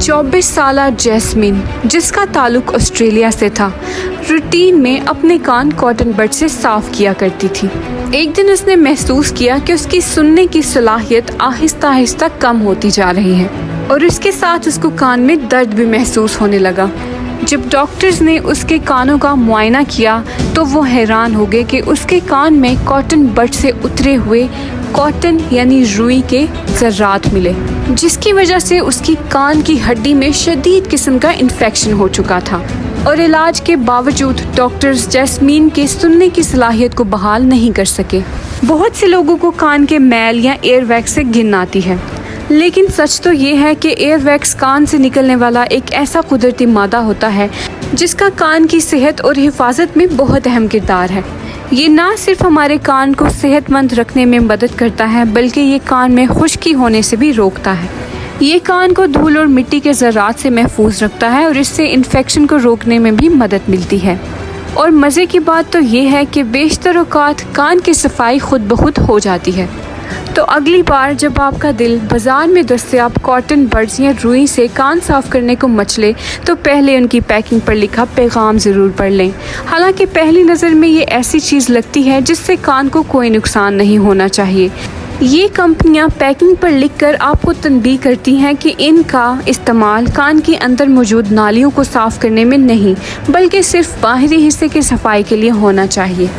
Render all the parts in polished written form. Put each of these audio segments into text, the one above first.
24 साला जैस्मिन, जिसका ताल्लुक ऑस्ट्रेलिया से था, रूटीन में अपने कान कॉटन बड से साफ किया करती थी। एक दिन उसने महसूस किया कि उसकी सुनने की सलाहियत आहिस्ता आहिस्ता कम होती जा रही है और इसके साथ उसको कान में दर्द भी महसूस होने लगा। जब डॉक्टर्स ने उसके कानों का मुआयना किया तो वो हैरान हो गए कि उसके कान में कॉटन बड से उतरे हुए कॉटन यानी रुई के ज़र्रात मिले, जिसकी वजह से उसकी कान की हड्डी में शदीद किस्म का इन्फेक्शन हो चुका था और इलाज के बावजूद डॉक्टर्स जैस्मीन के सुनने की सलाहियत को बहाल नहीं कर सके। बहुत से लोगों को कान के मैल या एयर वैक्स से घिन आती है, लेकिन सच तो ये है कि एयर वैक्स कान से निकलने वाला एक ऐसा कुदरती मादा होता है जिसका कान की सेहत और हिफाजत में बहुत अहम किरदार है। ये ना सिर्फ हमारे कान को सेहतमंद रखने में मदद करता है, बल्कि ये कान में खुश्की होने से भी रोकता है। ये कान को धूल और मिट्टी के ज़रात से महफूज रखता है और इससे इन्फेक्शन को रोकने में भी मदद मिलती है। और मज़े की बात तो ये है कि बेशतर औक़ात कान की सफाई खुद ब खुद हो जाती है। तो अगली बार जब आपका दिल बाज़ार में दस्तयाब कॉटन बड्स या रुई से कान साफ़ करने को मचले तो पहले उनकी पैकिंग पर लिखा पैगाम ज़रूर पढ़ लें। हालांकि पहली नज़र में ये ऐसी चीज़ लगती है जिससे कान को कोई नुकसान नहीं होना चाहिए। ये कंपनियां पैकिंग पर लिखकर आपको तनबीह करती हैं कि इनका इस्तेमाल कान के अंदर मौजूद नालियों को साफ़ करने में नहीं, बल्कि सिर्फ बाहरी हिस्से की सफाई के लिए होना चाहिए।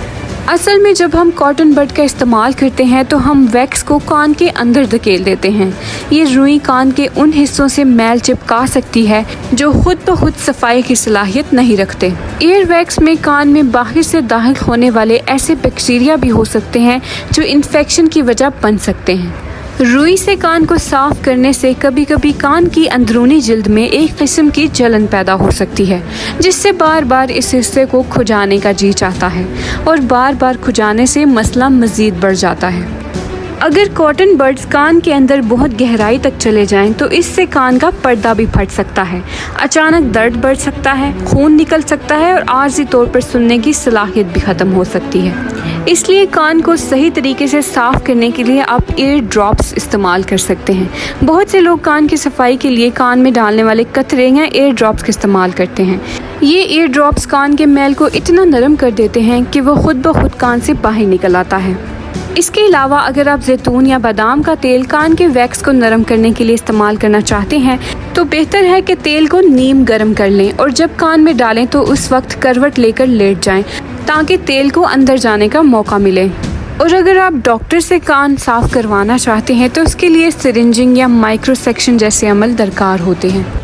असल में जब हम कॉटन बड का इस्तेमाल करते हैं तो हम वैक्स को कान के अंदर धकेल देते हैं। ये रुई कान के उन हिस्सों से मैल चिपका सकती है जो खुद ब खुद सफाई की सलाहियत नहीं रखते। एयर वैक्स में कान में बाहर से दाखिल होने वाले ऐसे बैक्टीरिया भी हो सकते हैं जो इन्फेक्शन की वजह बन सकते हैं। रुई से कान को साफ करने से कभी कभी कान की अंदरूनी जिल्द में एक किस्म की जलन पैदा हो सकती है, जिससे बार बार इस हिस्से को खुजाने का जी चाहता है और बार बार खुजाने से मसला मज़ीद बढ़ जाता है। अगर कॉटन बड्स कान के अंदर बहुत गहराई तक चले जाएं तो इससे कान का पर्दा भी फट सकता है, अचानक दर्द बढ़ सकता है, खून निकल सकता है और आर्जी तौर पर सुनने की सलाहियत भी ख़त्म हो सकती है। इसलिए कान को सही तरीके से साफ़ करने के लिए आप एयर ड्रॉप्स इस्तेमाल कर सकते हैं। बहुत से लोग कान की सफाई के लिए कान में डालने वाले कतरे या एयर ड्रॉप्स का इस्तेमाल करते हैं। ये एयर ड्रॉप्स कान के मैल को इतना नरम कर देते हैं कि वो खुद ब खुद कान से बाहर निकल आता है। इसके अलावा अगर आप जैतून या बादाम का तेल कान के वैक्स को नरम करने के लिए इस्तेमाल करना चाहते हैं तो बेहतर है कि तेल को नीम गर्म कर लें और जब कान में डालें तो उस वक्त करवट लेकर लेट जाएं ताकि तेल को अंदर जाने का मौका मिले। और अगर आप डॉक्टर से कान साफ करवाना चाहते हैं तो उसके लिए सिरिंजिंग या माइक्रो सेक्शन जैसे अमल दरकार होते हैं।